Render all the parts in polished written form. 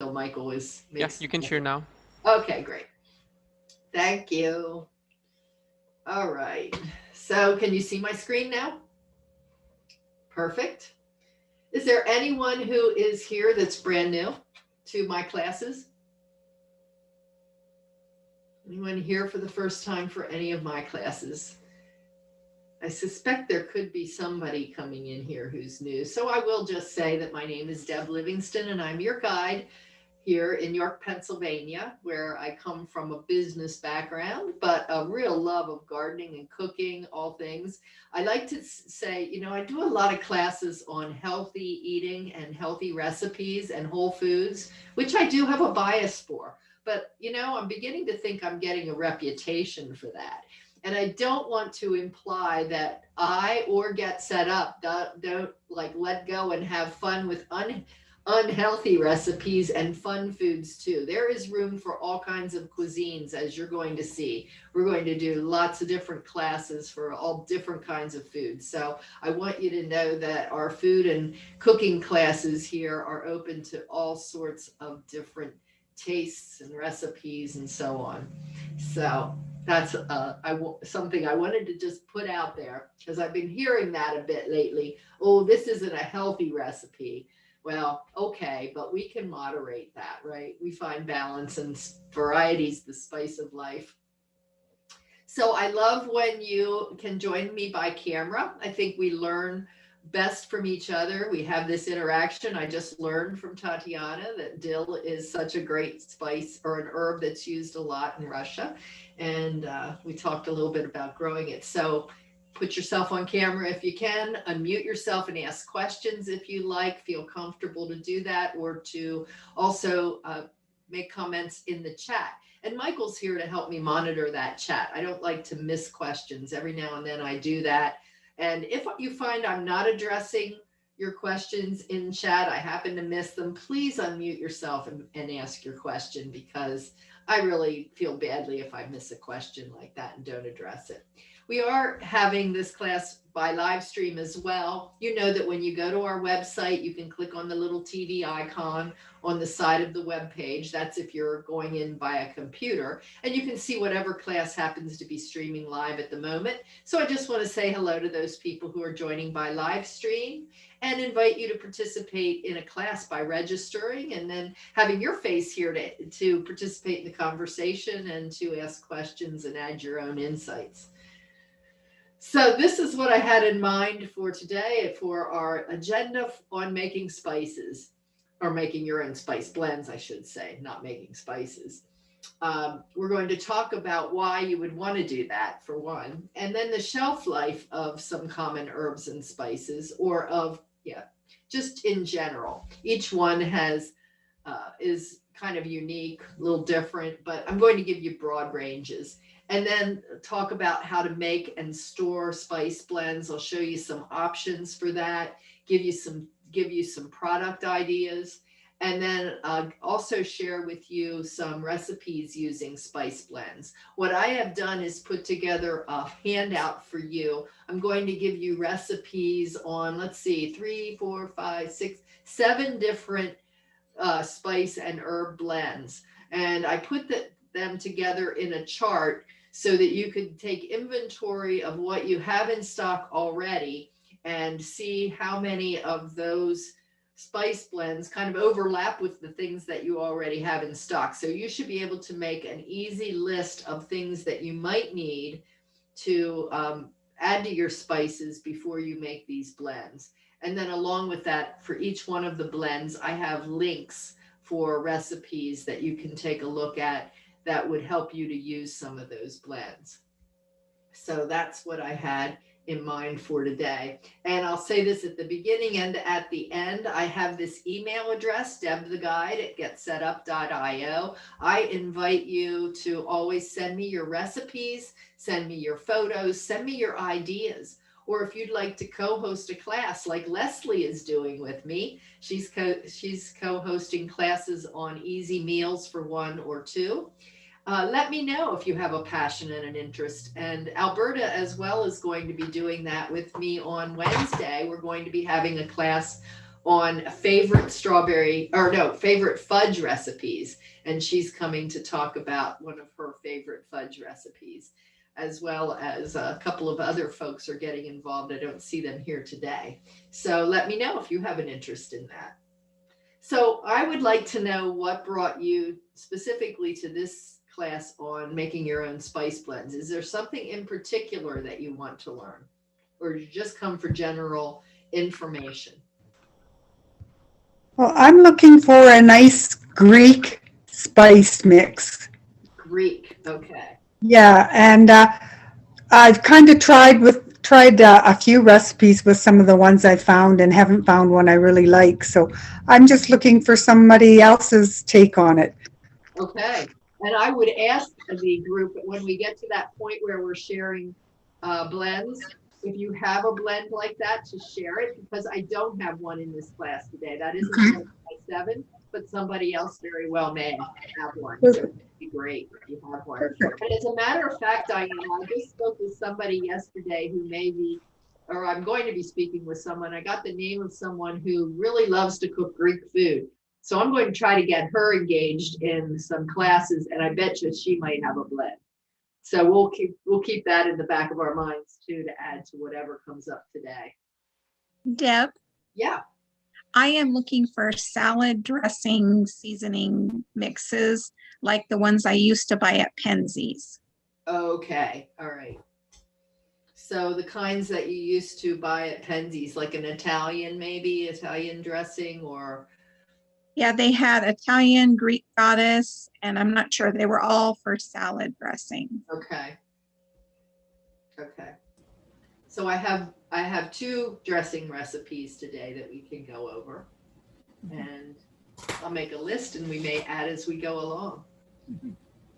So Michael is Yeah, makes. you can share now. Okay, great. Thank you. All right. So can you see my screen now? Perfect. Is there anyone who is here that's brand new to my classes? Anyone here for the first time for any of my classes? I suspect there could be somebody coming in here who's new. So I will just say that my name is Deb Livingston and I'm your guide here in York, Pennsylvania, where I come from a business background, but a real love of gardening and cooking, all things. I like to say, I do a lot of classes on healthy eating and healthy recipes and whole foods, which I do have a bias for. But, I'm beginning to think I'm getting a reputation for that. And I don't want to imply that I or Get Set Up don't like let go and have fun with unhealthy recipes and fun foods too. There is room for all kinds of cuisines, as you're going to see. We're going to do lots of different classes for all different kinds of foods. So I want you to know that our food and cooking classes here are open to all sorts of different tastes and recipes and so on. So that's something I wanted to just put out there because I've been hearing that a bit lately. Oh, this isn't a healthy recipe. Well, okay, but we can moderate that, right? We find balance and varieties, the spice of life. So I love when you can join me by camera. I think we learn best from each other. We have this interaction. I just learned from Tatiana that dill is such a great spice or an herb that's used a lot in Russia. And we talked a little bit about growing it. So put yourself on camera if you can, unmute yourself and ask questions if you like, feel comfortable to do that, or to also make comments in the chat. And Michael's here to help me monitor that chat. I don't like to miss questions. Every now and then I do that. And if you find I'm not addressing your questions in chat, I happen to miss them, please unmute yourself and ask your question because I really feel badly if I miss a question like that and don't address it. We are having this class by live stream as well. You know that when you go to our website, you can click on the little TV icon on the side of the web page. That's if you're going in by a computer, and you can see whatever class happens to be streaming live at the moment. So I just want to say hello to those people who are joining by live stream and invite you to participate in a class by registering and then having your face here to participate in the conversation and to ask questions and add your own insights. So this is what I had in mind for today for our agenda on making spices, or making your own spice blends, I should say, not making spices. We're going to talk about why you would want to do that, for one, and then the shelf life of some common herbs and spices, or of, yeah, just in general. Each one is kind of unique, a little different, but I'm going to give you broad ranges. And then talk about how to make and store spice blends. I'll show you some options for that, give you some product ideas, and then also share with you some recipes using spice blends. What I have done is put together a handout for you. I'm going to give you recipes on, let's see, 7 different spice and herb blends. And I put them together in a chart so that you could take inventory of what you have in stock already and see how many of those spice blends kind of overlap with the things that you already have in stock. So you should be able to make an easy list of things that you might need to add to your spices before you make these blends. And then along with that, for each one of the blends, I have links for recipes that you can take a look at that would help you to use some of those blends. So that's what I had in mind for today. And I'll say this at the beginning and at the end. I have this email address, debtheguide@getsetup.io. I invite you to always send me your recipes, send me your photos, send me your ideas. Or if you'd like to co-host a class like Leslie is doing with me, she's co-hosting classes on easy meals for one or two. Let me know if you have a passion and an interest. And Alberta, as well, is going to be doing that with me on Wednesday. We're going to be having a class on favorite fudge recipes. And she's coming to talk about one of her favorite fudge recipes, as well as a couple of other folks are getting involved. I don't see them here today. So let me know if you have an interest in that. So I would like to know what brought you specifically to this class on making your own spice blends. Is there something in particular that you want to learn? Or did you just come for general information? Well, I'm looking for a nice Greek spice mix. Greek, okay. Yeah, and I've kind of tried a few recipes with some of the ones I found and haven't found one I really like. So I'm just looking for somebody else's take on it. Okay. And I would ask the group when we get to that point where we're sharing blends, if you have a blend like that, to share it, because I don't have one in this class today. That isn't Okay. my seven, but somebody else very well may have one. So Perfect. it'd be great if you have one. Perfect. And as a matter of fact, Diana, I just spoke with somebody yesterday who may be, or I'm going to be speaking with someone. I got the name of someone who really loves to cook Greek food. So I'm going to try to get her engaged in some classes, and I bet you she might have a blend. So we'll keep that in the back of our minds too, to add to whatever comes up today. Deb, Yeah. I am looking for salad dressing seasoning mixes like the ones I used to buy at Penzies. Okay. All right. So the kinds that you used to buy at Penzies, like an Italian, maybe Italian dressing, or Yeah, they had Italian, Greek goddess, and I'm not sure. They were all for salad dressing. okay. Okay. So I have two dressing recipes today that we can go over, and I'll make a list and we may add as we go along.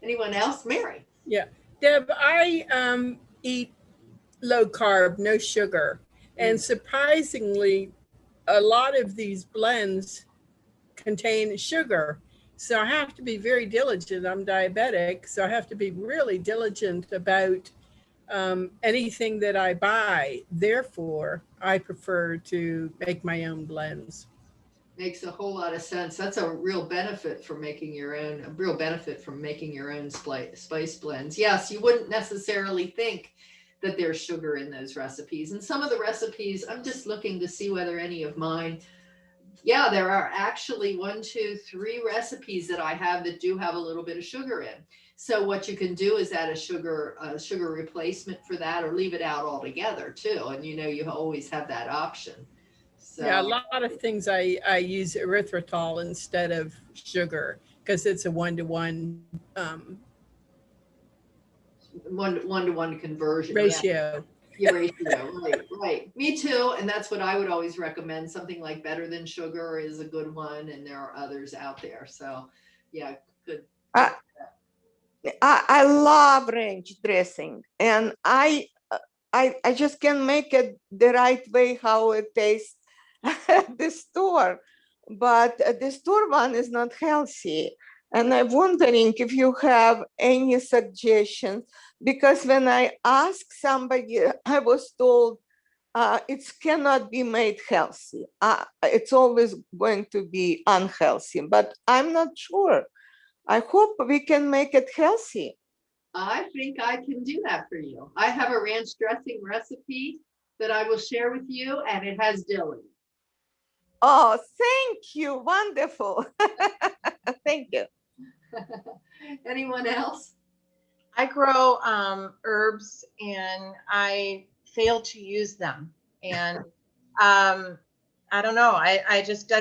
Anyone else? Mary? Yeah. Deb, I eat low carb, no sugar. And surprisingly, a lot of these blends contain sugar. So I have to be very diligent. I'm diabetic, so I have to be really diligent about anything that I buy. Therefore, I prefer to make my own blends. Makes a whole lot of sense. That's a real benefit from making your own, a real benefit from making your own spice blends. Yes, you wouldn't necessarily think that there's sugar in those recipes. And some of the recipes, I'm just looking to see whether any of mine, yeah, there are actually 1, 2, 3 recipes that I have that do have a little bit of sugar in. So what you can do is add a sugar replacement for that, or leave it out altogether too. And you always have that option. Yeah, a So lot of things I use erythritol instead of sugar because it's a one-to-one one-to-one conversion. Yeah. ratio. Your ratio, right, right. Me too. And that's what I would always recommend. Something like Better Than Sugar is a good one, and there are others out there. So, yeah, good. I, I love ranch dressing, and I just can make it the right way how it tastes at the store, but the store one is not healthy. And I'm wondering if you have any suggestions, because when I asked somebody, I was told it cannot be made healthy. It's always going to be unhealthy, but I'm not sure. I hope we can make it healthy. I think I can do that for you. I have a ranch dressing recipe that I will share with you, and it has dill in Oh, thank you. Wonderful. Thank you. it. Anyone else? I grow herbs and I fail to use them. And I don't know. I just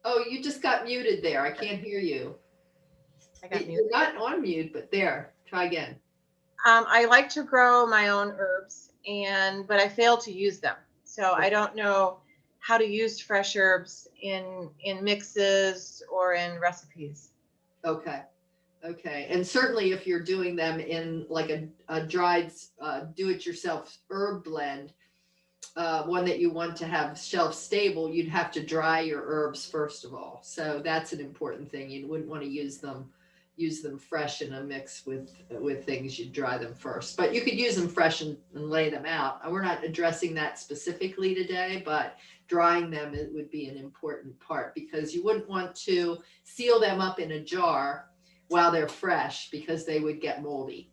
Oh, you just got muted there. I can't hear you. I got You're muted. not on mute, but there. Try again. I like to grow my own herbs but I fail to use them. So I don't know how to use fresh herbs in mixes or in recipes. Okay. Okay. And certainly if you're doing them in like a dried do-it-yourself herb blend, one that you want to have shelf stable, you'd have to dry your herbs first of all. So that's an important thing. You wouldn't want to use them use them fresh in a mix with things. You dry them first, but you could use them fresh and lay them out. We're not addressing that specifically today, but drying them, it would be an important part, because you wouldn't want to seal them up in a jar while they're fresh, because they would get moldy.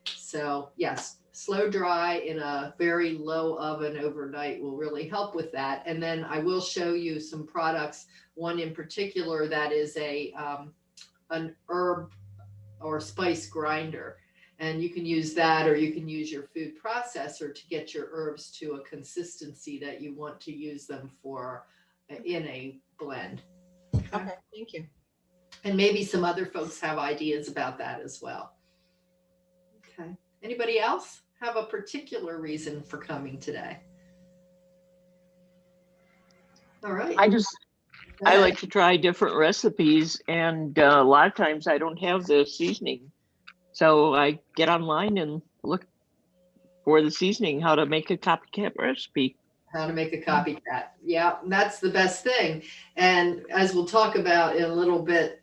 So yes, slow dry in a very low oven overnight will really help with that. And then I will show you some products, one in particular that is an herb or spice grinder. And you can use that, or you can use your food processor to get your herbs to a consistency that you want to use them for in a blend. Okay, thank you. And maybe some other folks have ideas about that as well. Okay. Anybody else have a particular reason for coming today? All right. I like to try different recipes, and a lot of times I don't have the seasoning. So I get online and look for the seasoning, how to make a copycat recipe. How to make a copycat. Yeah, that's the best thing. And as we'll talk about in a little bit,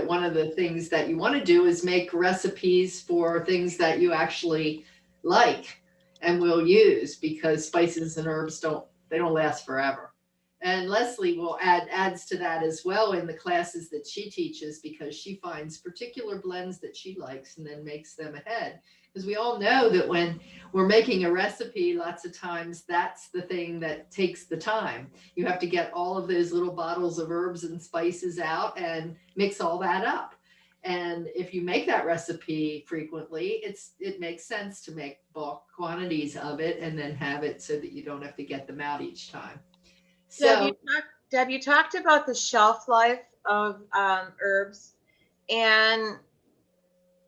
one of the things that you want to do is make recipes for things that you actually like and will use, because spices and herbs don't last forever. And Leslie will adds to that as well in the classes that she teaches, because she finds particular blends that she likes and then makes them ahead. Because we all know that when we're making a recipe, lots of times that's the thing that takes the time. You have to get all of those little bottles of herbs and spices out and mix all that up. And if you make that recipe frequently, it makes sense to make bulk quantities of it and then have it so that you don't have to get them out each time. So, Deb, you talked about the shelf life of herbs, and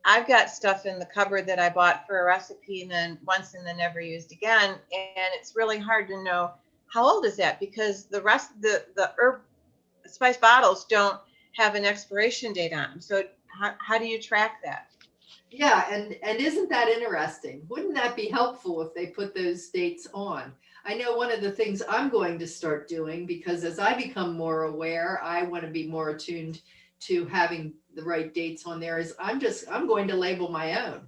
I've got stuff in the cupboard that I bought for a recipe and then once and then never used again. And it's really hard to know how old is that, because the rest of the herb spice bottles don't have an expiration date on them. So how do you track that? Yeah, and isn't that interesting? Wouldn't that be helpful if they put those dates on? I know one of the things I'm going to start doing, because as I become more aware, I want to be more attuned to having the right dates on there, is I'm going to label my own.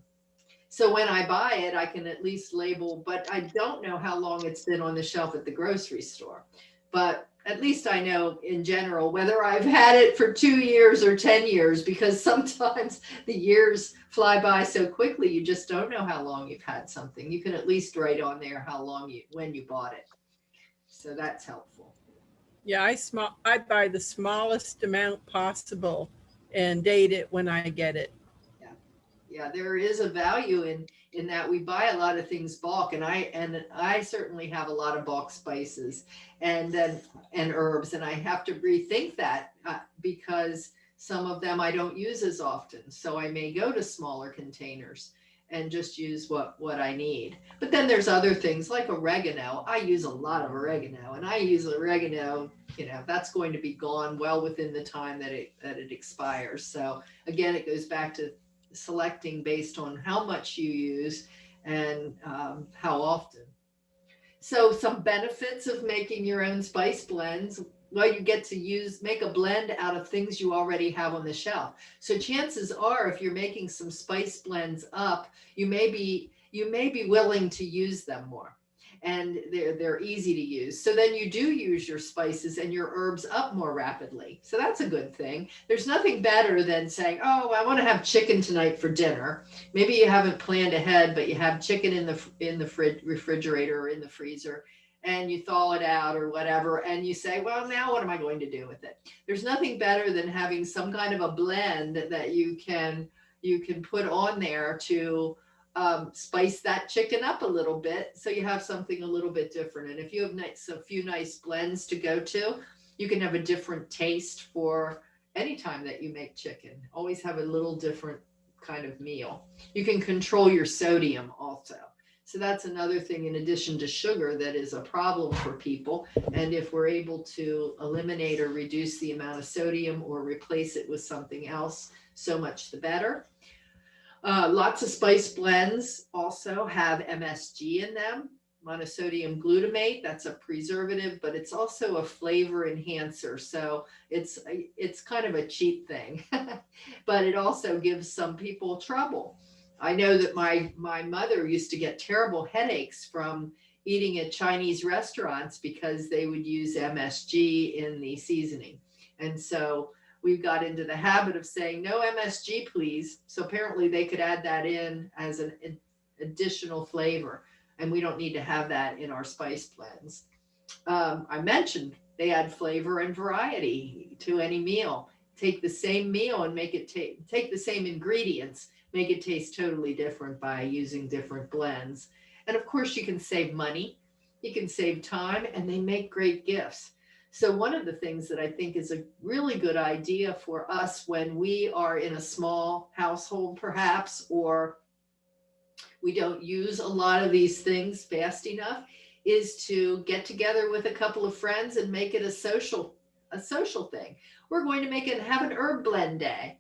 So when I buy it, I can at least label, but I don't know how long it's been on the shelf at the grocery store. But at least I know in general whether I've had it for 2 years or 10 years, because sometimes the years fly by so quickly, you just don't know how long you've had something. You can at least write on there how long when you bought it. So that's helpful. Yeah, I buy the smallest amount possible and date it when I get it. Yeah, there is a value in that. We buy a lot of things bulk, and I certainly have a lot of bulk spices and herbs, and I have to rethink that because some of them I don't use as often. So I may go to smaller containers and just use what I need. But then there's other things like oregano. I use a lot of oregano, and I use oregano, that's going to be gone well within the time that it expires. So again, it goes back to selecting based on how much you use and how often. So some benefits of making your own spice blends: well, you get to make a blend out of things you already have on the shelf. So chances are, if you're making some spice blends up, you may be willing to use them more, and they're easy to use. So then you do use your spices and your herbs up more rapidly. So that's a good thing. There's nothing better than saying, oh, I want to have chicken tonight for dinner. Maybe you haven't planned ahead, but you have chicken in the refrigerator or in the freezer, and you thaw it out or whatever, and you say, well, now what am I going to do with it? There's nothing better than having some kind of a blend that you can put on there to spice that chicken up a little bit, so you have something a little bit different. And if you have a few nice blends to go to, you can have a different taste for any time that you make chicken. Always have a little different kind of meal. You can control your sodium also. So that's another thing, in addition to sugar, that is a problem for people. And if we're able to eliminate or reduce the amount of sodium or replace it with something else, so much the better. Lots of spice blends also have MSG in them, monosodium glutamate. That's a preservative, but it's also a flavor enhancer. So it's kind of a cheap thing, but it also gives some people trouble. I know that my mother used to get terrible headaches from eating at Chinese restaurants because they would use MSG in the seasoning. And so we've got into the habit of saying no MSG, please. So apparently they could add that in as an additional flavor, and we don't need to have that in our spice blends. I mentioned they add flavor and variety to any meal. Take the same meal and make it take the same ingredients, make it taste totally different by using different blends. And of course, you can save money, you can save time, and they make great gifts. So one of the things that I think is a really good idea for us when we are in a small household, perhaps, or we don't use a lot of these things fast enough, is to get together with a couple of friends and make it a social thing. We're going to have an herb blend day,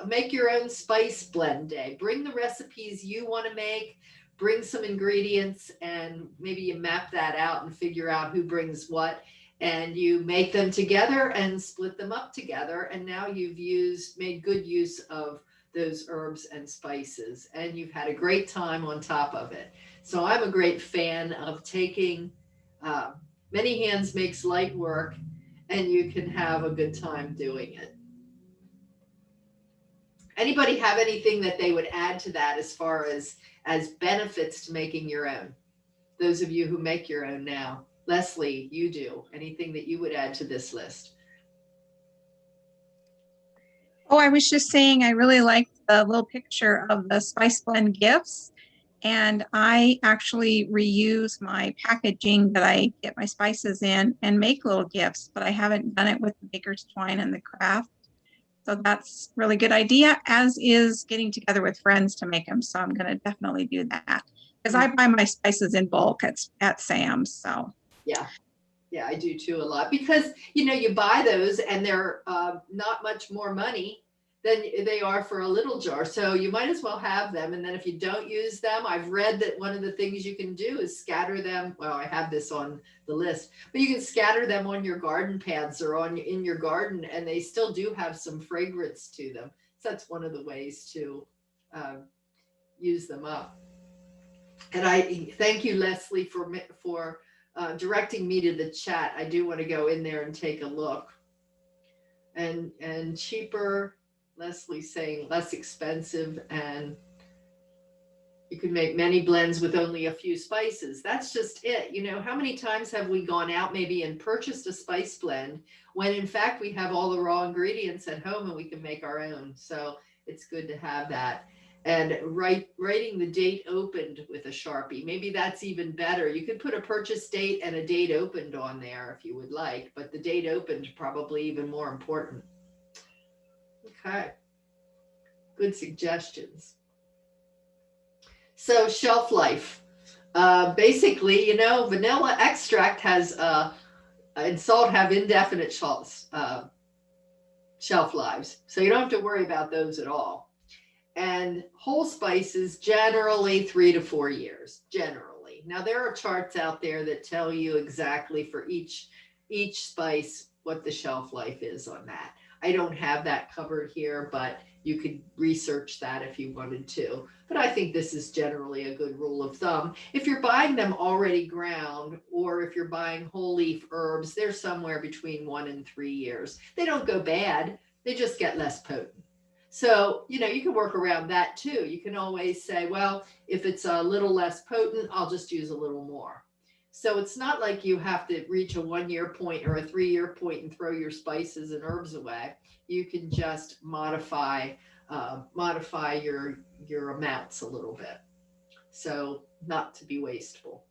make your own spice blend day. Bring the recipes you want to make, bring some ingredients, and maybe you map that out and figure out who brings what, and you make them together and split them up together. And now you've made good use of those herbs and spices, and you've had a great time on top of it. So I'm a great fan of taking, many hands makes light work, and you can have a good time doing it. Anybody have anything that they would add to that as far as benefits to making your own? Those of you who make your own now. Leslie, you do. Anything that you would add to this list? Oh, I was just saying, I really liked the little picture of the Spice Blend gifts. And I actually reuse my packaging that I get my spices in and make little gifts, but I haven't done it with the Baker's Twine and the craft. So that's a really good idea, as is getting together with friends to make them. So I'm going to definitely do that, because I buy my spices in bulk at Sam's. So Yeah, I do too a lot, because you buy those and they're not much more money than they are for a little jar. So you might as well have them. And then if you don't use them, I've read that one of the things you can do is scatter them. Well, I have this on the list, but you can scatter them on your garden paths or in your garden, and they still do have some fragrance to them. So that's one of the ways to use them up. And I thank you, Leslie, for directing me to the chat. I do want to go in there and take a look. And cheaper, Leslie saying less expensive, and you can make many blends with only a few spices. That's just it. How many times have we gone out maybe and purchased a spice blend when in fact we have all the raw ingredients at home and we can make our own? So it's good to have that. And writing the date opened with a Sharpie, maybe that's even better. You could put a purchase date and a date opened on there if you would like, but the date opened probably even more important. Okay, good suggestions. So shelf life, basically, vanilla extract has and salt have indefinite shelf lives, so you don't have to worry about those at all. And whole spices, generally 3 to 4 years, generally. Now there are charts out there that tell you exactly for each spice what the shelf life is on that. I don't have that covered here, but you could research that if you wanted to. But I think this is generally a good rule of thumb. If you're buying them already ground, or if you're buying whole leaf herbs, they're somewhere between 1 and 3 years. They don't go bad, they just get less potent. So, you can work around that too. You can always say, well, if it's a little less potent, I'll just use a little more. So it's not like you have to reach a 1-year point or a 3-year point and throw your spices and herbs away. You can just modify your amounts a little bit. So not to be wasteful.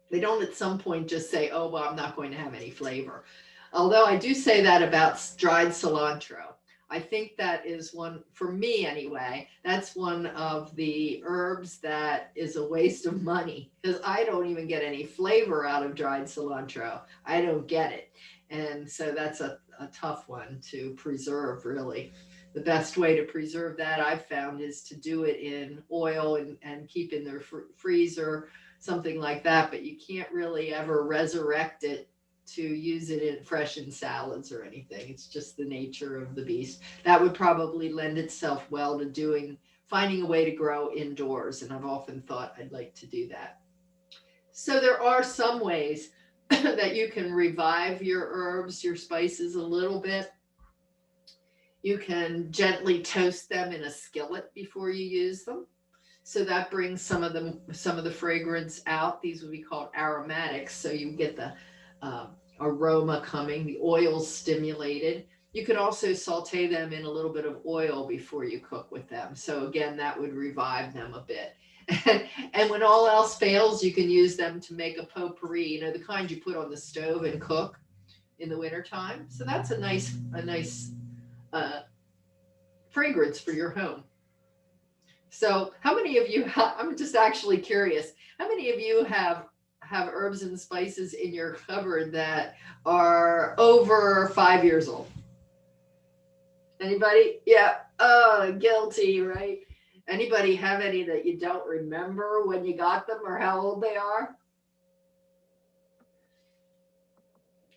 They don't at some point just say, oh, well, I'm not going to have any flavor. Although I do say that about dried cilantro. I think that is one, for me anyway, that's one of the herbs that is a waste of money, because I don't even get any flavor out of dried cilantro. I don't get it. And so that's a tough one to preserve, really. The best way to preserve that I've found is to do it in oil and keep in the freezer something like that, but you can't really ever resurrect it to use it in fresh in salads or anything. It's just the nature of the beast. That would probably lend itself well to finding a way to grow indoors. And I've often thought I'd like to do that. So there are some ways that you can revive your herbs, your spices a little bit. You can gently toast them in a skillet before you use them. So that brings some of the fragrance out. These would be called aromatics. So you get the aroma coming, the oil's stimulated. You could also saute them in a little bit of oil before you cook with them. So again, that would revive them a bit. And when all else fails, you can use them to make a potpourri, the kind you put on the stove and cook in the wintertime. So that's a nice fragrance for your home. So how many of you, I'm just actually curious, how many of you have herbs and spices in your cupboard that are over 5 years old? Anybody? Yeah. Oh, guilty, right? Anybody have any that you don't remember when you got them or how old they are?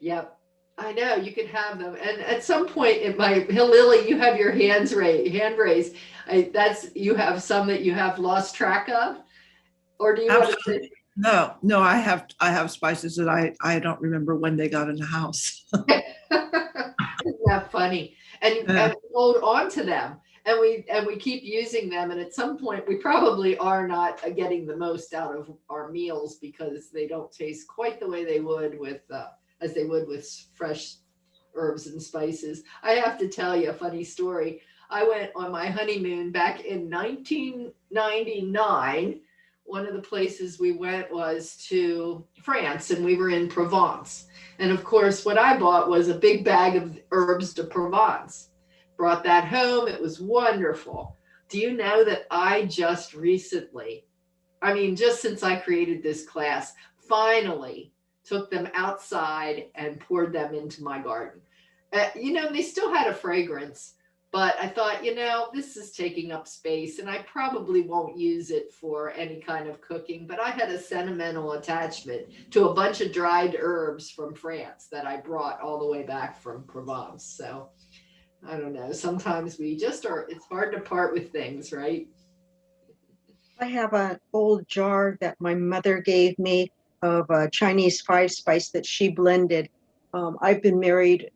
Yep. I know you can have them. And at some point it might, Lily, you have your hand raised. You have some that you have lost track of? Or do you want to? No, I have spices that I don't remember when they got in the house. Isn't that funny? And we hold on to them and we keep using them. And at some point we probably are not getting the most out of our meals because they don't taste quite the way they would as they would with fresh herbs and spices. I have to tell you a funny story. I went on my honeymoon back in 1999. One of the places we went was to France and we were in Provence. And of course, what I bought was a big bag of herbs de Provence. Brought that home. It was wonderful. Do you know that I just recently, just since I created this class, finally took them outside and poured them into my garden. They still had a fragrance, but I thought, this is taking up space and I probably won't use it for any kind of cooking, but I had a sentimental attachment to a bunch of dried herbs from France that I brought all the way back from Provence. So I don't know. Sometimes it's hard to part with things, right? I have an old jar that my mother gave me of a Chinese 5-spice that she blended. I've been married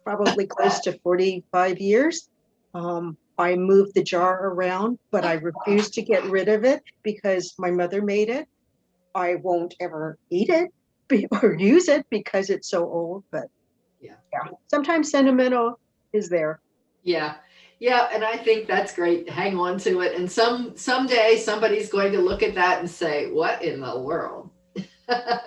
probably close to 45 years. I moved the jar around, but I refuse to get rid of it because my mother made it. I won't ever eat it or use it because it's so old, but yeah. Sometimes sentimental is there. Yeah. And I think that's great. Hang on to it. And someday somebody's going to look at that and say, what in the world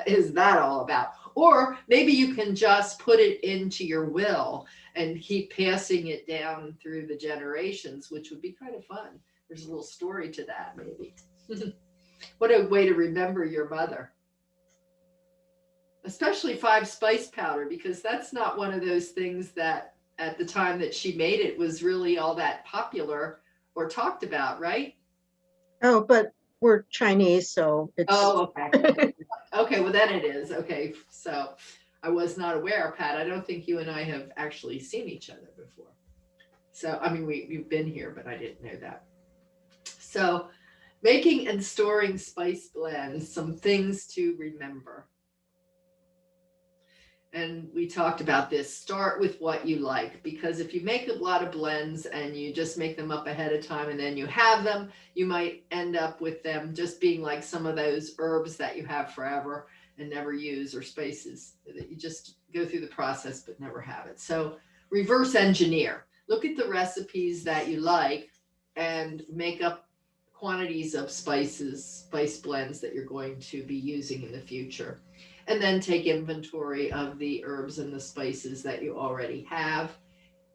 is that all about? Or maybe you can just put it into your will and keep passing it down through the generations, which would be kind of fun. There's a little story to that, maybe. What a way to remember your mother. Especially 5-spice powder, because that's not one of those things that at the time that she made it was really all that popular or talked about, right? Oh, but we're Chinese, so it's... Oh, okay. Okay, well then it is. Okay, so I was not aware, Pat. I don't think you and I have actually seen each other before. So, we've been here, but I didn't know that. So, making and storing spice blends, some things to remember. And we talked about this. Start with what you like, because if you make a lot of blends and you just make them up ahead of time and then you have them, you might end up with them just being like some of those herbs that you have forever and never use, or spices that you just go through the process but never have it. So reverse engineer. Look at the recipes that you like and make up quantities of spice blends that you're going to be using in the future. And then take inventory of the herbs and the spices that you already have.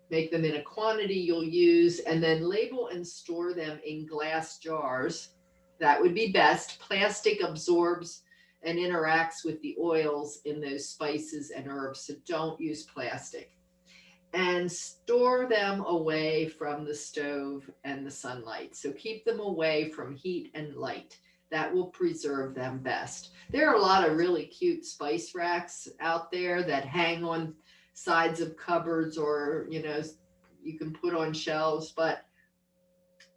Make them in a quantity you'll use, and then label and store them in glass jars. That would be best. Plastic absorbs and interacts with the oils in those spices and herbs, so don't use plastic. And store them away from the stove and the sunlight. So keep them away from heat and light. That will preserve them best. There are a lot of really cute spice racks out there that hang on sides of cupboards, or, you know, you can put on shelves, but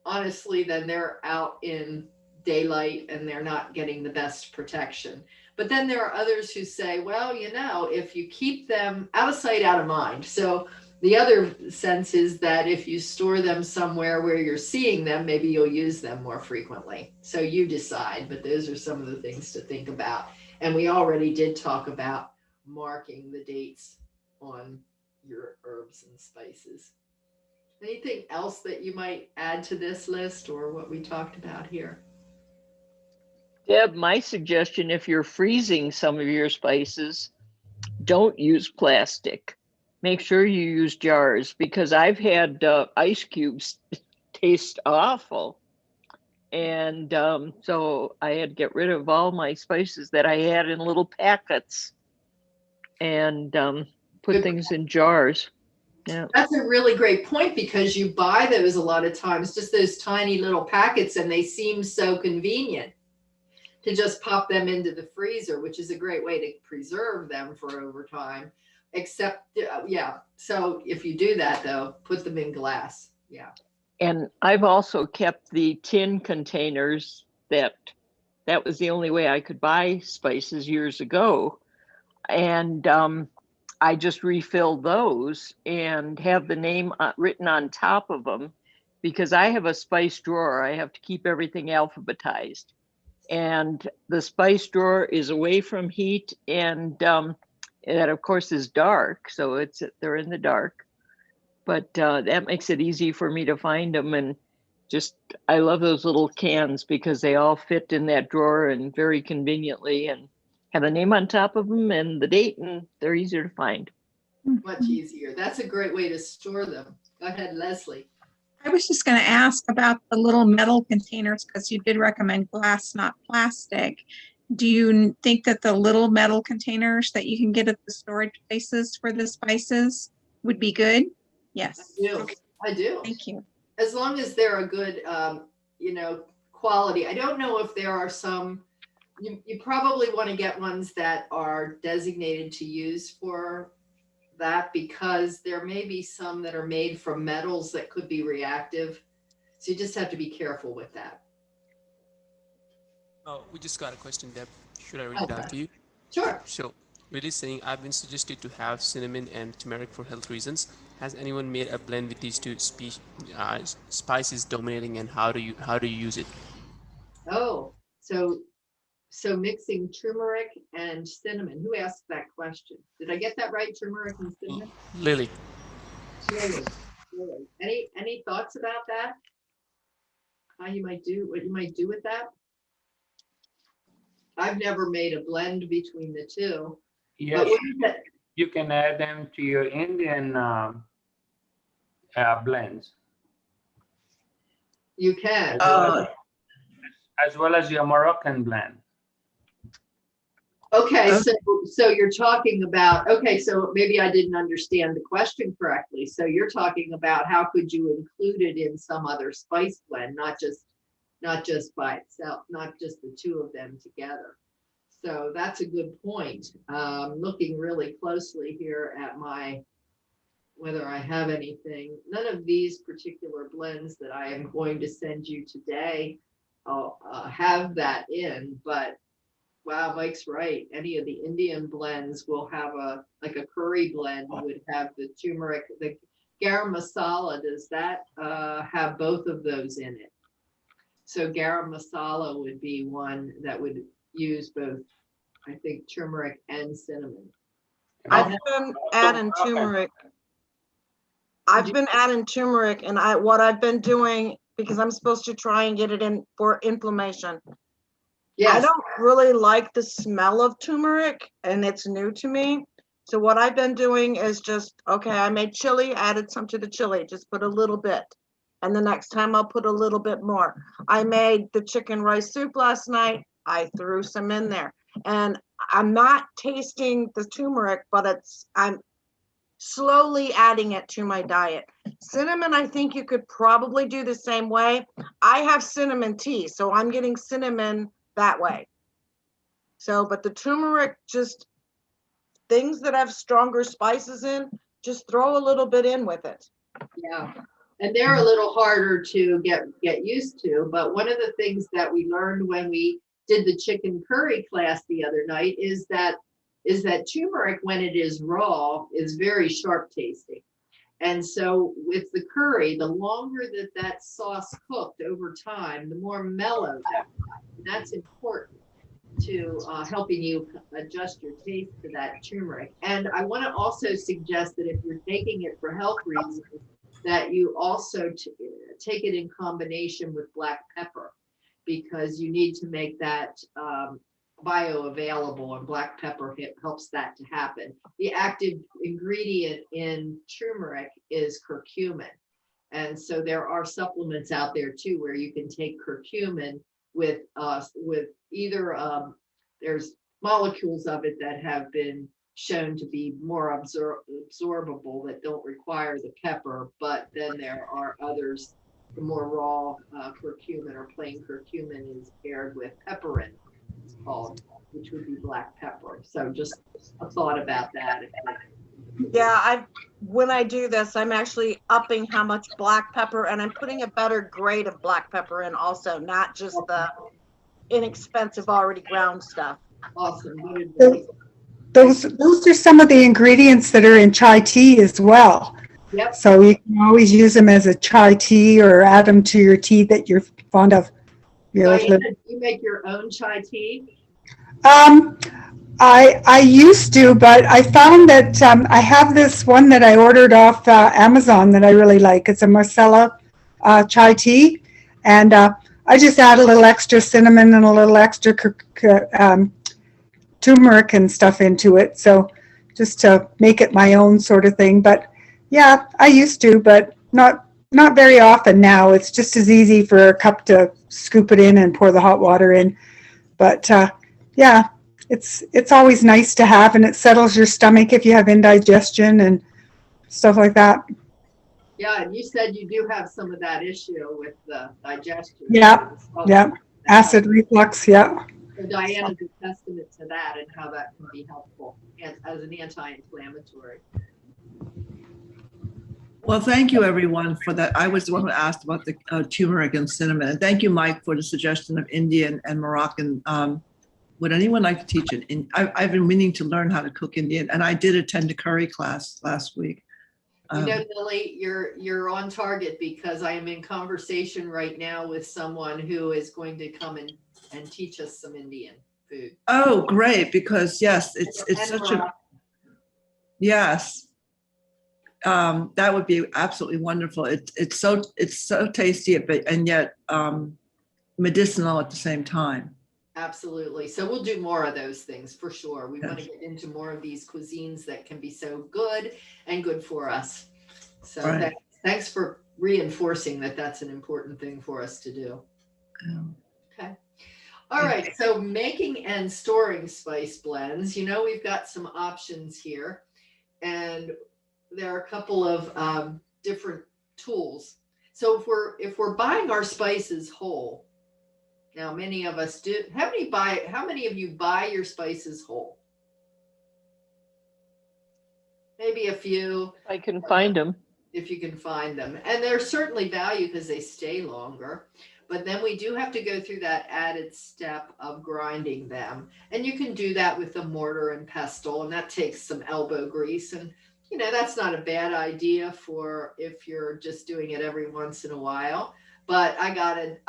honestly, then they're out in daylight and they're not getting the best protection. But then there are others who say, well, you know, if you keep them out of sight, out of mind. So the other sense is that if you store them somewhere where you're seeing them, maybe you'll use them more frequently. So you decide, but those are some of the things to think about. And we already did talk about marking the dates on your herbs and spices. Anything else that you might add to this list or what we talked about here? Deb, my suggestion, if you're freezing some of your spices, don't use plastic. Make sure you use jars, because I've had ice cubes taste awful. And so I had to get rid of all my spices that I had in little packets and put things in jars. Yeah. That's a really great point, because you buy those a lot of times, just those tiny little packets, and they seem so convenient to just pop them into the freezer, which is a great way to preserve them for over time. Except, yeah. So if you do that though, put them in glass. Yeah. And I've also kept the tin containers that was the only way I could buy spices years ago. And I just refilled those and have the name written on top of them, because I have a spice drawer. I have to keep everything alphabetized. And the spice drawer is away from heat, and that of course is dark. So they're in the dark, but that makes it easy for me to find them. And just, I love those little cans because they all fit in that drawer and very conveniently, and have a name on top of them and the date, and they're easier to find. Much easier. That's a great way to store them. Go ahead, Leslie. I was just going to ask about the little metal containers, because you did recommend glass, not plastic. Do you think that the little metal containers that you can get at the storage places for the spices would be good? Yes. I do. Okay. I do. Thank you. As long as they're a good, quality. I don't know if there are some, you probably want to get ones that are designated to use for that, because there may be some that are made from metals that could be reactive. So you just have to be careful with that. Oh, we just got a question, Deb. Should I read it out to you? Sure. So, really saying, I've been suggested to have cinnamon and turmeric for health reasons. Has anyone made a blend with these two spices dominating, and how do you use it? Oh, so mixing turmeric and cinnamon. Who asked that question? Did I get that right? Turmeric and cinnamon? Lily. Really? Any thoughts about that? What you might do with that? I've never made a blend between the two. Yes, you can add them to your Indian blends. You can. As well as your Moroccan blend. Okay, so you're talking about, okay, so maybe I didn't understand the question correctly. So you're talking about how could you include it in some other spice blend, not just by itself, not just the two of them together. So that's a good point. Looking really closely here at whether I have anything. None of these particular blends that I am going to send you today have that in, but wow, Mike's right. Any of the Indian blends will have like a curry blend would have the turmeric, the garam masala. Does that have both of those in it? So garam masala would be one that would use both, I think, turmeric and cinnamon. I've been adding turmeric. And what I've been doing, because I'm supposed to try and get it in for inflammation. Yes. I don't really like the smell of turmeric, and it's new to me. So what I've been doing is just, okay, I made chili, added some to the chili, just put a little bit. And the next time I'll put a little bit more. I made the chicken rice soup last night. I threw some in there. And I'm not tasting the turmeric, but I'm slowly adding it to my diet. Cinnamon, I think you could probably do the same way. I have cinnamon tea, so I'm getting cinnamon that way. So, but the turmeric, just things that have stronger spices in, just throw a little bit in with it. Yeah, and they're a little harder to get used to, but one of the things that we learned when we did the chicken curry class the other night is that turmeric, when it is raw, is very sharp tasting. And so with the curry, the longer that sauce cooked over time, the more mellow that becomes. And that's important to helping you adjust your taste to that turmeric. And I want to also suggest that if you're taking it for health reasons, that you also take it in combination with black pepper, because you need to make that bioavailable, and black pepper helps that to happen. The active ingredient in turmeric is curcumin. And so there are supplements out there too where you can take curcumin with either there's molecules of it that have been shown to be more absorbable that don't require the pepper, but then there are others, the more raw curcumin or plain curcumin is paired with pepperin, it's called, which would be black pepper. So just a thought about that. Yeah, when I do this, I'm actually upping how much black pepper, and I'm putting a better grade of black pepper in also, not just the inexpensive already ground stuff. Awesome. Those are some of the ingredients that are in chai tea as well. Yep. So you can always use them as a chai tea or add them to your tea that you're fond of. Diana, you make your own chai tea? I used to, but I found that I have this one that I ordered off Amazon that I really like. It's a Marcella chai tea, and I just add a little extra cinnamon and a little extra turmeric and stuff into it, so just to make it my own sort of thing. But yeah, I used to, but not very often now. It's just as easy for a cup to scoop it in and pour the hot water in. But yeah, it's always nice to have, and it settles your stomach if you have indigestion and stuff like that. Yeah, and you said you do have some of that issue with the digestion. Yeah, acid reflux, yeah. So Diana's a testament to that and how that can be helpful as an anti-inflammatory. Well, thank you, everyone, for that. I was the one who asked about the turmeric and cinnamon. And thank you, Mike, for the suggestion of Indian and Moroccan. Would anyone like to teach it? I've been meaning to learn how to cook Indian, and I did attend a curry class last week. You know, Lily, you're on target, because I am in conversation right now with someone who is going to come and teach us some Indian food. Oh, great! Because yes, it's such a yes. That would be absolutely wonderful. It's so tasty, and yet medicinal at the same time. Absolutely. So we'll do more of those things for sure. We want to get into more of these cuisines that can be so good and good for us. So right. Thanks for reinforcing that that's an important thing for us to do. Okay. All right. So making and storing spice blends, you know, we've got some options here, and there are a couple of different tools. So if we're buying our spices whole, now many of us do. How many of you buy your spices whole? Maybe a few. I can find them. If you can find them. And there's certainly value because they stay longer. But then we do have to go through that added step of grinding them. And you can do that with a mortar and pestle, and that takes some elbow grease. And you know, that's not a bad idea for if you're just doing it every once in a while. But I got it.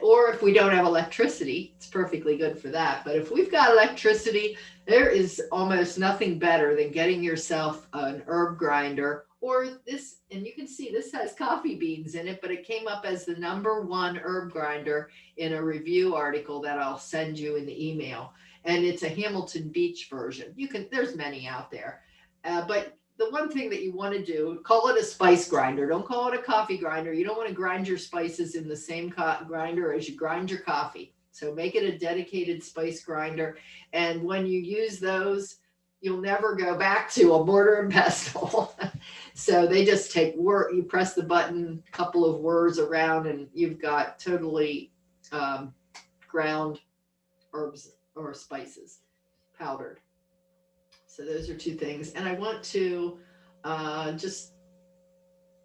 Or if we don't have electricity, it's perfectly good for that. But if we've got electricity, there is almost nothing better than getting yourself an herb grinder, or this, and you can see this has coffee beans in it, but it came up as the #1 herb grinder in a review article that I'll send you in the email. And it's a Hamilton Beach version. There's many out there, but the one thing that you want to do, call it a spice grinder. Don't call it a coffee grinder. You don't want to grind your spices in the same grinder as you grind your coffee. So make it a dedicated spice grinder. And when you use those, you'll never go back to a mortar and pestle. So they just take work. You press the button, a couple of whirs around, and you've got totally ground herbs or spices, powdered. So those are two things. And I want to just,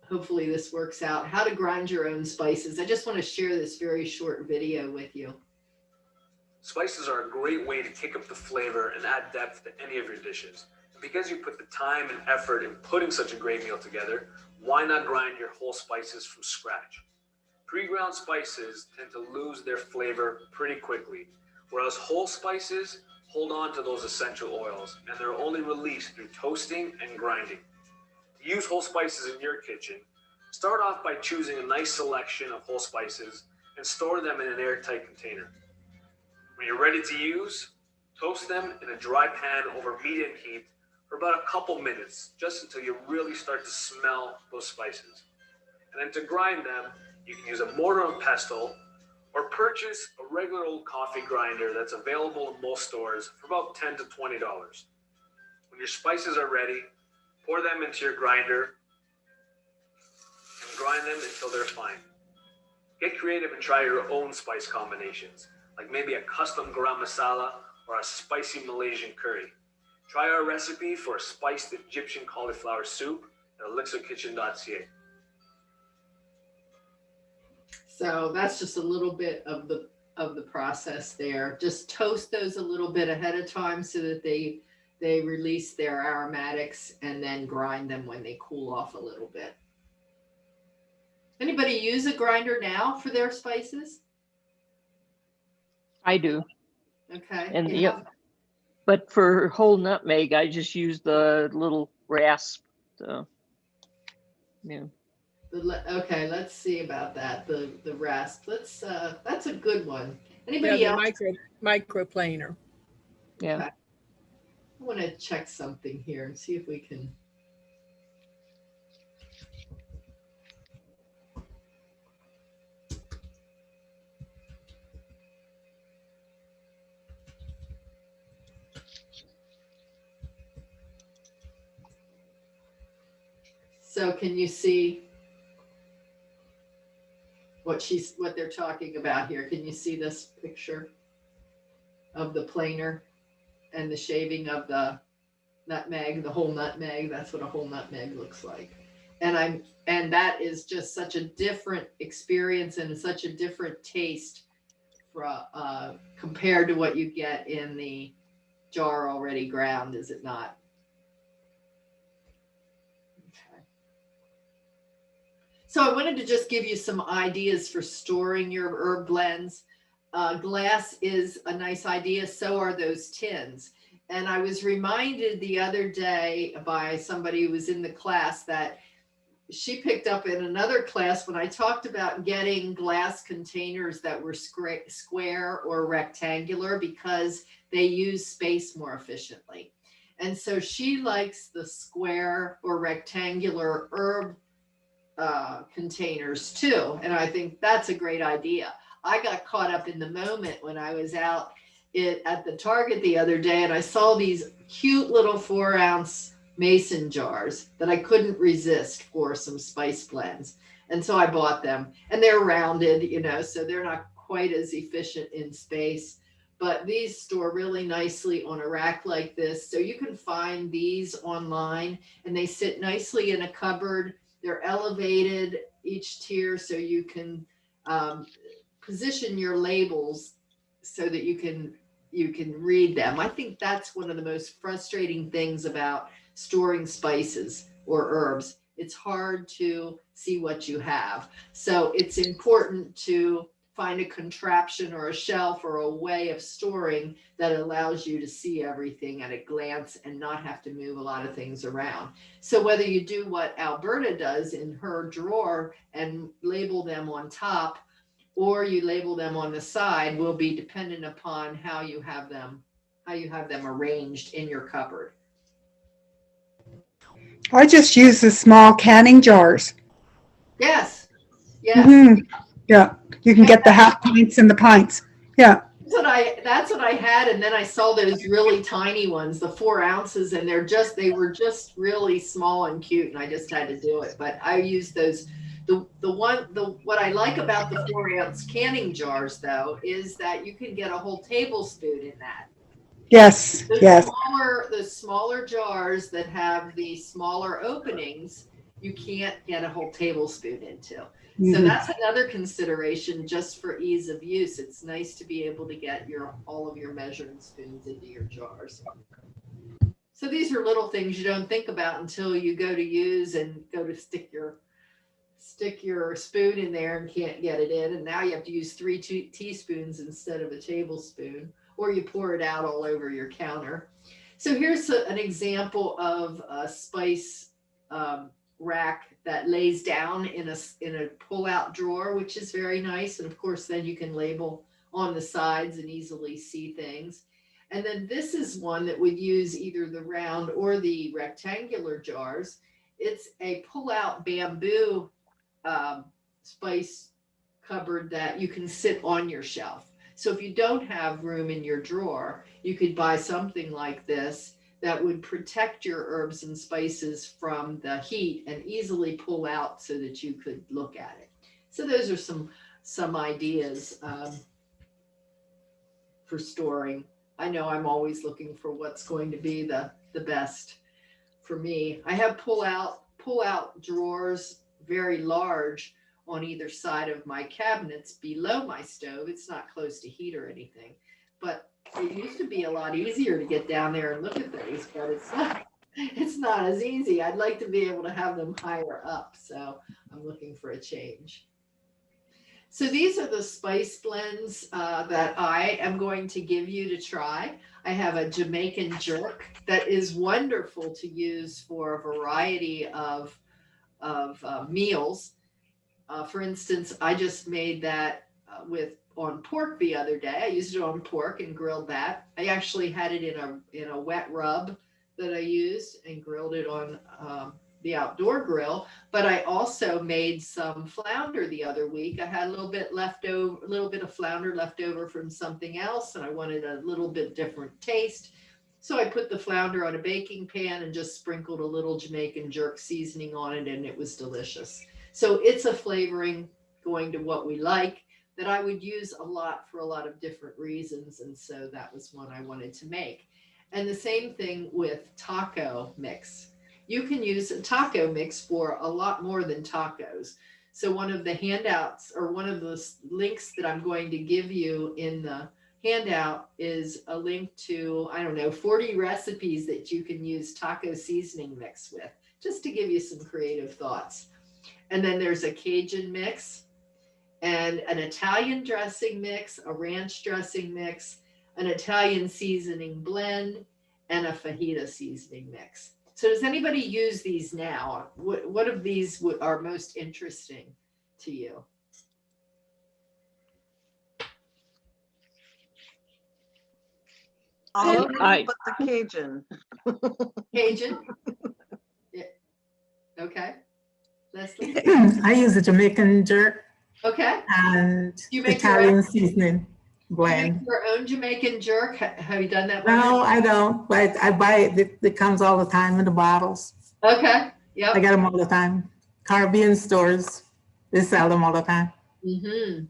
hopefully this works out, how to grind your own spices. I just want to share this very short video with you. Spices are a great way to kick up the flavor and add depth to any of your dishes. And because you put the time and effort in putting such a great meal together, why not grind your whole spices from scratch? Pre-ground spices tend to lose their flavor pretty quickly, whereas whole spices hold on to those essential oils, and they're only released through toasting and grinding. To use whole spices in your kitchen, start off by choosing a nice selection of whole spices and store them in an airtight container. When you're ready to use, toast them in a dry pan over medium heat for about a couple minutes, just until you really start to smell those spices. And then to grind them, you can use a mortar and pestle or purchase a regular old coffee grinder that's available in most stores for about $10 to $20. When your spices are ready, pour them into your grinder and grind them until they're fine. Get creative and try your own spice combinations, like maybe a custom garam masala or a spicy Malaysian curry. Try our recipe for a spiced Egyptian cauliflower soup at elixirkitchen.ca. So that's just a little bit of the process there. Just toast those a little bit ahead of time so that they release their aromatics, and then grind them when they cool off a little bit. Anybody use a grinder now for their spices? I do. Okay. And yeah. yep. But for whole nutmeg, I just use the little rasp. Yeah. Okay, let's see about that. The rasp. Let's that's a good one. Anybody Yeah, else? the microplaner. Yeah. Okay. I want to check something here and see if we can. So can you see what they're talking about here? Can you see this picture of the planer and the shaving of the nutmeg, the whole nutmeg? That's what a whole nutmeg looks like. And that is just such a different experience and such a different taste compared to what you get in the jar already ground, is it not? So I wanted to just give you some ideas for storing your herb blends. Glass is a nice idea. So are those tins. And I was reminded the other day by somebody who was in the class that she picked up in another class when I talked about getting glass containers that were square or rectangular because they use space more efficiently. And so she likes the square or rectangular herb containers too. And I think that's a great idea. I got caught up in the moment when I was out at the Target the other day and I saw these cute little 4-ounce mason jars that I couldn't resist for some spice blends. And so I bought them, and they're rounded, so they're not quite as efficient in space, but these store really nicely on a rack like this. So you can find these online and they sit nicely in a cupboard. They're elevated each tier so you can position your labels so that you can read them. I think that's one of the most frustrating things about storing spices or herbs. It's hard to see what you have. So it's important to find a contraption or a shelf or a way of storing that allows you to see everything at a glance and not have to move a lot of things around. So whether you do what Alberta does in her drawer and label them on top, or you label them on the side, will be dependent upon how you have them arranged in your cupboard. I just use the small canning jars. Yes. Yes. Mm-hmm. Yeah. You can get the half pints and the pints. Yeah. That's what I had. And then I saw those really tiny ones, the 4 ounces, and they were just really small and cute. And I just had to do it. But I use those What I like about the 4-ounce canning jars though, is that you can get a whole tablespoon in that. Yes, yes. The smaller jars that have the smaller openings, you can't get a whole tablespoon into. So Mhm. that's another consideration just for ease of use. It's nice to be able to get all of your measuring spoons into your jars. So these are little things you don't think about until you go to use and go to stick your spoon in there and can't get it in. And now you have to use 3 teaspoons instead of a tablespoon, or you pour it out all over your counter. So here's an example of a spice rack that lays down in a pull-out drawer, which is very nice. And of course, then you can label on the sides and easily see things. And then this is one that would use either the round or the rectangular jars. It's a pull-out bamboo spice cupboard that you can sit on your shelf. So if you don't have room in your drawer, you could buy something like this that would protect your herbs and spices from the heat and easily pull out so that you could look at it. So those are some ideas for storing. I know I'm always looking for what's going to be the best for me. I have pull out drawers, very large, on either side of my cabinets below my stove. It's not close to heat or anything, but it used to be a lot easier to get down there and look at those, but it's not as easy. I'd like to be able to have them higher up, so I'm looking for a change. So these are the spice blends that I am going to give you to try. I have a Jamaican jerk that is wonderful to use for a variety of meals. For instance, I just made that on pork the other day. I used it on pork and grilled that. I actually had it in a wet rub that I used and grilled it on the outdoor grill. But I also made some flounder the other week. I had a little bit of flounder left over from something else, and I wanted a little bit different taste. So I put the flounder on a baking pan and just sprinkled a little Jamaican jerk seasoning on it, and it was delicious. So it's a flavoring going to what we like that I would use a lot for a lot of different reasons. And so that was one I wanted to make. And the same thing with taco mix. You can use a taco mix for a lot more than tacos. So one of the handouts, or one of the links that I'm going to give you in the handout, is a link to, 40 recipes that you can use taco seasoning mix with, just to give you some creative thoughts. And then there's a Cajun mix and an Italian dressing mix, a ranch dressing mix, an Italian seasoning blend, and a fajita seasoning mix. So does anybody use these now? What of these are most interesting to you? All of them but the Cajun. Cajun? Yeah. Okay. Leslie? I use a Jamaican jerk. Okay. And You make Italian seasoning blend. You make your own Jamaican jerk? Have you done that? No, I don't, but I buy it. It comes all the time in the bottles. Okay. Yep. I get them all the time. Caribbean stores, they sell them all the time. Mm-hmm.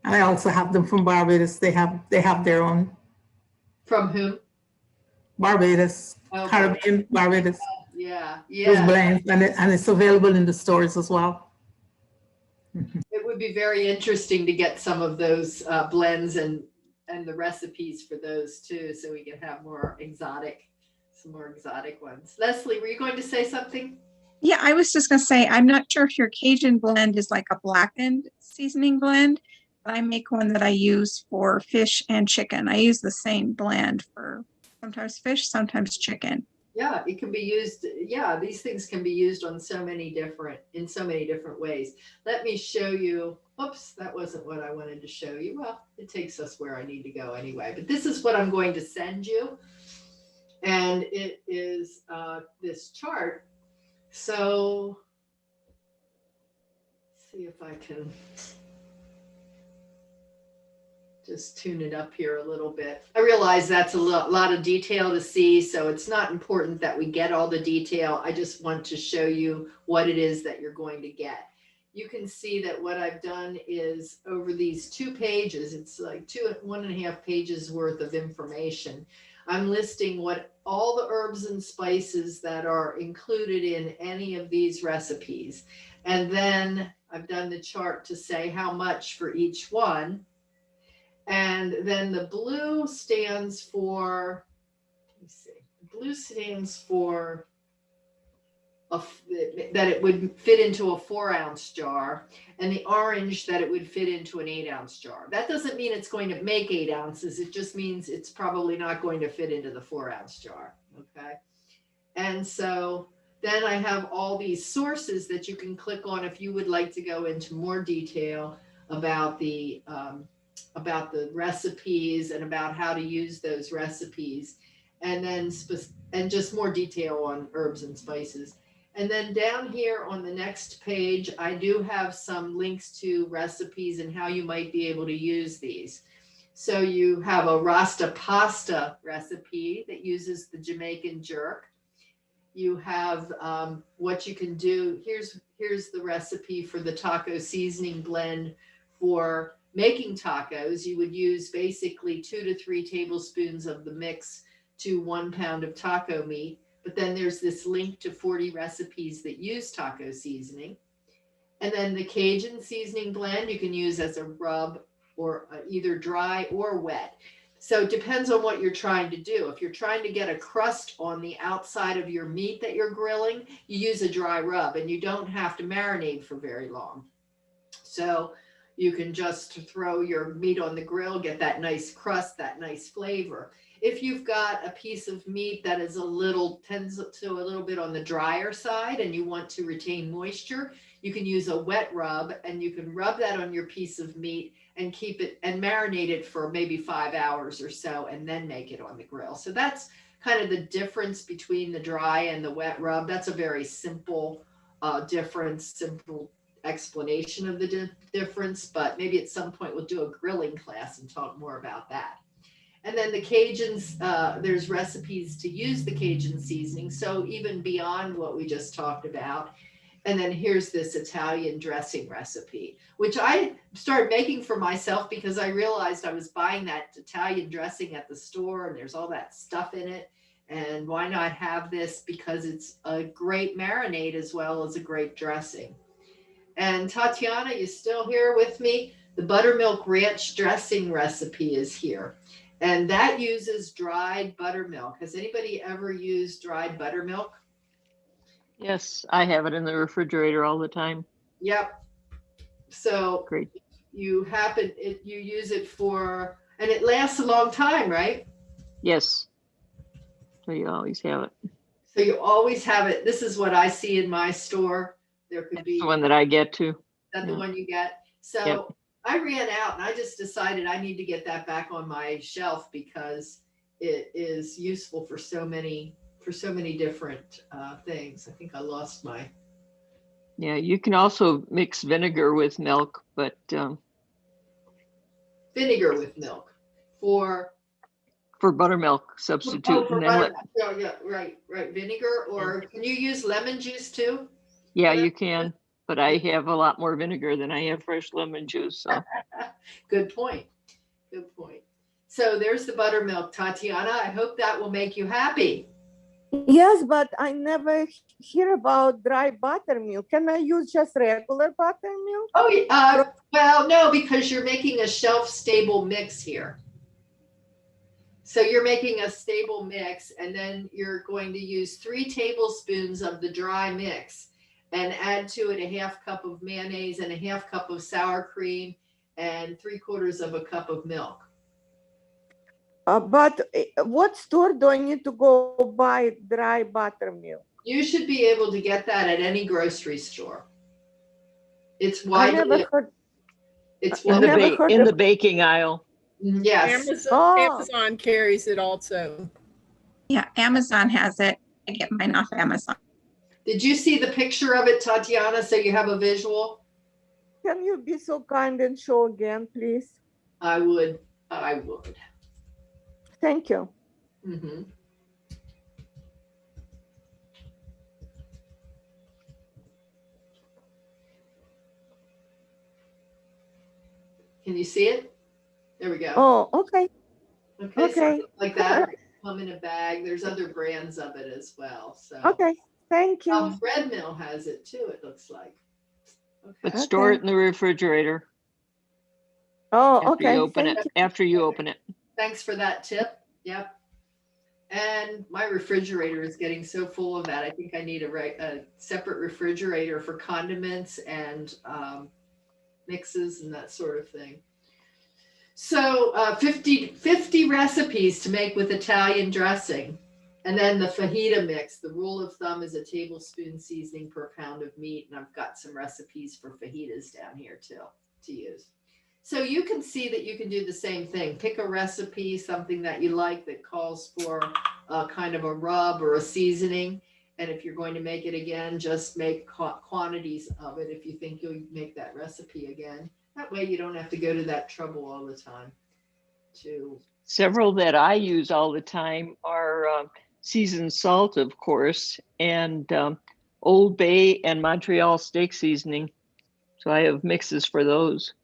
And I also have them from Barbados. They have their own. From whom? Barbados. Okay. Caribbean, Barbados. Yeah. Those blends, and it's available in the stores as well. It would be very interesting to get some of those blends and the recipes for those too, so we can have some more exotic ones. Leslie, were you going to say something? Yeah, I was just going to say, I'm not sure if your Cajun blend is like a blackened seasoning blend, but I make one that I use for fish and chicken. I use the same blend for sometimes fish, sometimes chicken. Yeah, it can be used. Yeah, these things can be used in so many different ways. Let me show you. Oops, that wasn't what I wanted to show you. Well, it takes us where I need to go anyway. But this is what I'm going to send you. And it is this chart. So let's see if I can just tune it up here a little bit. I realize that's a lot of detail to see, so it's not important that we get all the detail. I just want to show you what it is that you're going to get. You can see that what I've done is over these 2 pages, it's like 1.5 pages worth of information. I'm listing what all the herbs and spices that are included in any of these recipes. And then I've done the chart to say how much for each one. And then the blue stands for, let me see, blue stands for that it would fit into a 4-ounce jar, and the orange that it would fit into an 8-ounce jar. That doesn't mean it's going to make 8 ounces. It just means it's probably not going to fit into the 4-ounce jar. Okay. And so then I have all these sources that you can click on if you would like to go into more detail about the recipes and about how to use those recipes, and then just more detail on herbs and spices. And then down here on the next page, I do have some links to recipes and how you might be able to use these. So you have a Rasta pasta recipe that uses the Jamaican jerk. You have what you can do. Here's the recipe for the taco seasoning blend for making tacos. You would use basically 2 to 3 tablespoons of the mix to 1 pound of taco meat. But then there's this link to 40 recipes that use taco seasoning. And then the Cajun seasoning blend you can use as a rub or either dry or wet. So it depends on what you're trying to do. If you're trying to get a crust on the outside of your meat that you're grilling, you use a dry rub, and you don't have to marinate for very long. So you can just throw your meat on the grill, get that nice crust, that nice flavor. If you've got a piece of meat that is tends to a little bit on the drier side and you want to retain moisture, you can use a wet rub, and you can rub that on your piece of meat and keep it and marinate it for maybe 5 hours or so, and then make it on the grill. So that's kind of the difference between the dry and the wet rub. That's a very simple difference, simple explanation of the difference, but maybe at some point we'll do a grilling class and talk more about that. And then the Cajuns, there's recipes to use the Cajun seasoning, so even beyond what we just talked about. And then here's this Italian dressing recipe, which I started making for myself because I realized I was buying that Italian dressing at the store and there's all that stuff in it. And why not have this, because it's a great marinade as well as a great dressing. And Tatiana, you still here with me? The buttermilk ranch dressing recipe is here. And that uses dried buttermilk. Has anybody ever used dried buttermilk? Yes, I have it in the refrigerator all the time. Yep. So Great. you use it for, and it lasts a long time, right? Yes. So you always have it. So you always have it. This is what I see in my store. There could That's be the one that I get to. that the Yeah. one you get. So Yep. I ran out and I just decided I need to get that back on my shelf because it is useful for so many different things. I think I lost my. Yeah, you can also mix vinegar with milk, but Vinegar with milk for buttermilk substitute. for And then butter. Oh, yeah, right. Vinegar, or can you use lemon juice too? yeah, you can, but I have a lot more vinegar than I have fresh lemon juice. So Good point. Good point. So there's the buttermilk, Tatiana. I hope that will make you happy. Yes, but I never hear about dry buttermilk. Can I use just regular buttermilk? Oh, well, no, because you're making a shelf-stable mix here. So you're making a stable mix, and then you're going to use 3 tablespoons of the dry mix and add to it a 1/2 cup of mayonnaise and a 1/2 cup of sour cream and 3/4 of a cup of milk. But what store do I need to go buy dry buttermilk? You should be able to get that at any grocery store. It's I widely. never heard. It's in widely. the baking aisle. Yes. Amazon carries it also. Yeah, Amazon has it. I get mine off Amazon. Did you see the picture of it, Tatiana, so you have a visual? Can you be so kind and show again, please? I would. I would. Thank you. Mm-hmm. Can you see it? There we go. Oh, okay. Okay, so Okay. like that, come in a bag. There's other brands of it as well. So Okay. Thank you. Bread Mill has it too, it looks like. But store it in the refrigerator Oh, after okay. you open Thank it. you. After you open it. Thanks for that tip. Yep. And my refrigerator is getting so full of that. I think I need a separate refrigerator for condiments and mixes and that sort of thing. So 50 recipes to make with Italian dressing. And then the fajita mix. The rule of thumb is a tablespoon seasoning per pound of meat. And I've got some recipes for fajitas down here too to use. So you can see that you can do the same thing. Pick a recipe, something that you like that calls for kind of a rub or a seasoning. And if you're going to make it again, just make quantities of it if you think you'll make that recipe again. That way you don't have to go to that trouble all the time. Several that I use all the time are seasoned salt, of course, and Old Bay and Montreal steak seasoning. So I have mixes for those.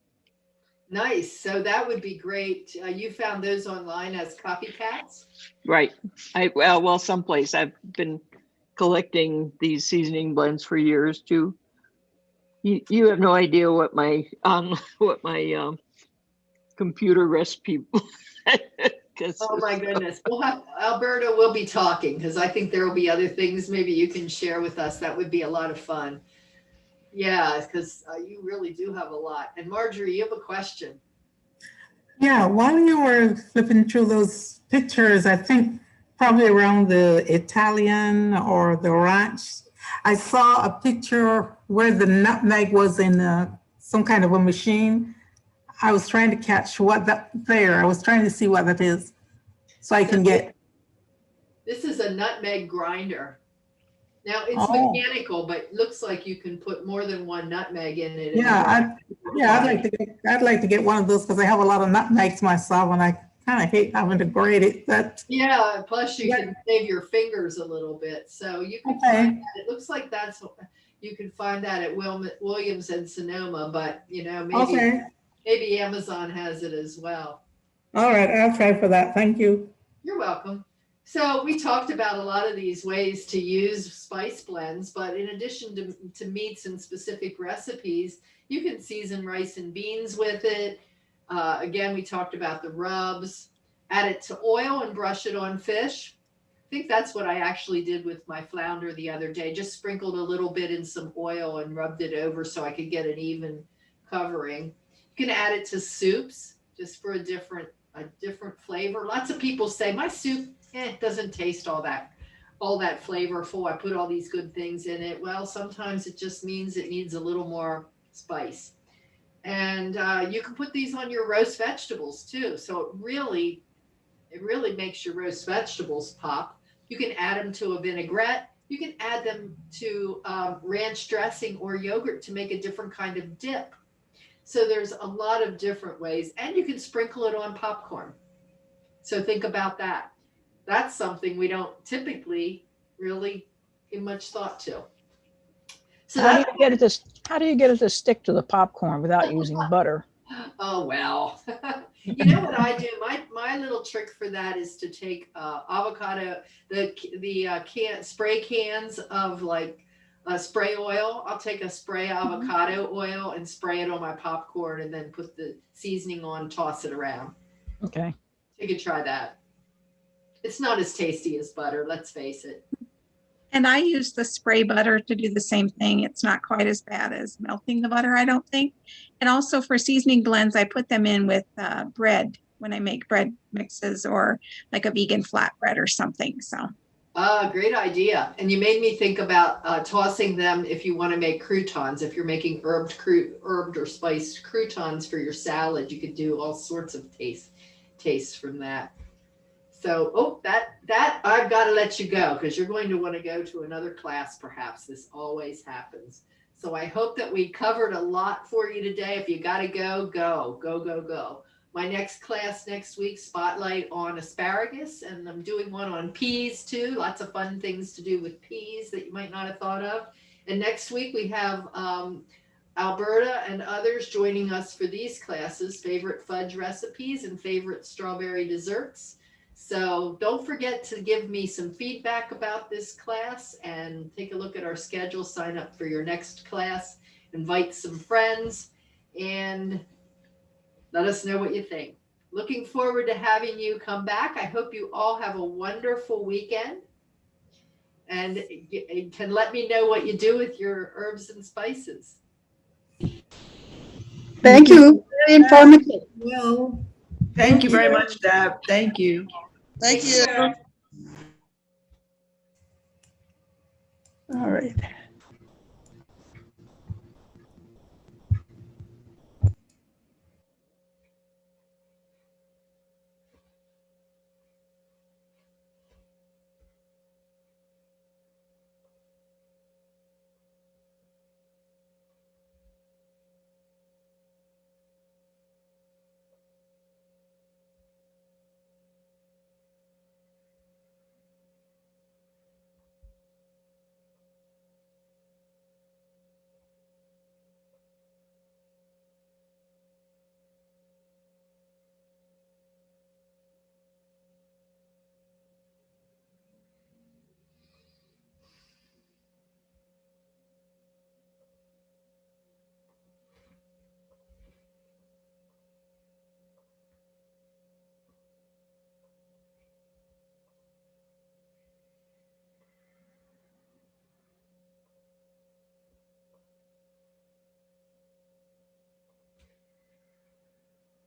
Nice. So that would be great. You found those online as copycats? Right. Well, someplace. I've been collecting these seasoning blends for years too. You have no idea what my computer recipe. Oh my goodness. Alberta, we'll be talking because I think there will be other things maybe you can share with us. That would be a lot of fun. Yeah, because you really do have a lot. And Marjorie, you have a question. Yeah, while you were flipping through those pictures, I think probably around the Italian or the ranch, I saw a picture where the nutmeg was in some kind of a machine. I was trying to catch what that there. I was trying to see what that is so I can get. This is a nutmeg grinder. Now it's mechanical, but looks like you can put more than one nutmeg in it. I'd like to get one of those because I have a lot of nutmegs myself, and I kind of hate having to grate it. Yeah, plus you can save your fingers a little bit. So you can find that. It looks like you can find that at Williams and Sonoma, but maybe Amazon has it as well. All right, I'll try for that. Thank you. You're welcome. So we talked about a lot of these ways to use spice blends, but in addition to meats and specific recipes, you can season rice and beans with it. Again, we talked about the rubs. Add it to oil and brush it on fish. I think that's what I actually did with my flounder the other day. Just sprinkled a little bit in some oil and rubbed it over so I could get an even covering. You can add it to soups just for a different flavor. Lots of people say my soup it doesn't taste all that flavorful. I put all these good things in it. Well, sometimes it just means it needs a little more spice. And you can put these on your roast vegetables too. So it really makes your roast vegetables pop. You can add them to a vinaigrette. You can add them to ranch dressing or yogurt to make a different kind of dip. So there's a lot of different ways, and you can sprinkle it on popcorn. So think about that. That's something we don't typically really give much thought to. So how do you get it to stick to the popcorn without using butter? Oh, well, you know what I do? My little trick for that is to take avocado, the spray cans of like spray oil. I'll take a spray avocado oil and spray it on my popcorn and then put the seasoning on, toss it around. Okay. You could try that. It's not as tasty as butter, let's face it. And I use the spray butter to do the same thing. It's not quite as bad as melting the butter, I don't think. And also for seasoning blends, I put them in with bread when I make bread mixes or like a vegan flatbread or something. So. Great idea. And you made me think about tossing them if you want to make croutons. If you're making herbed or spiced croutons for your salad, you could do all sorts of tastes from that. So, that I've got to let you go because you're going to want to go to another class perhaps. This always happens. So I hope that we covered a lot for you today. If you got to go, go. My next class next week, spotlight on asparagus, and I'm doing one on peas too. Lots of fun things to do with peas that you might not have thought of. And next week we have Alberta and others joining us for these classes, favorite fudge recipes and favorite strawberry desserts. So don't forget to give me some feedback about this class and take a look at our schedule, sign up for your next class, invite some friends, and let us know what you think. Looking forward to having you come back. I hope you all have a wonderful weekend. And you can let me know what you do with your herbs and spices. Thank you. Very informative. Well, thank you very much, Deb. Thank you. Thank you. All right.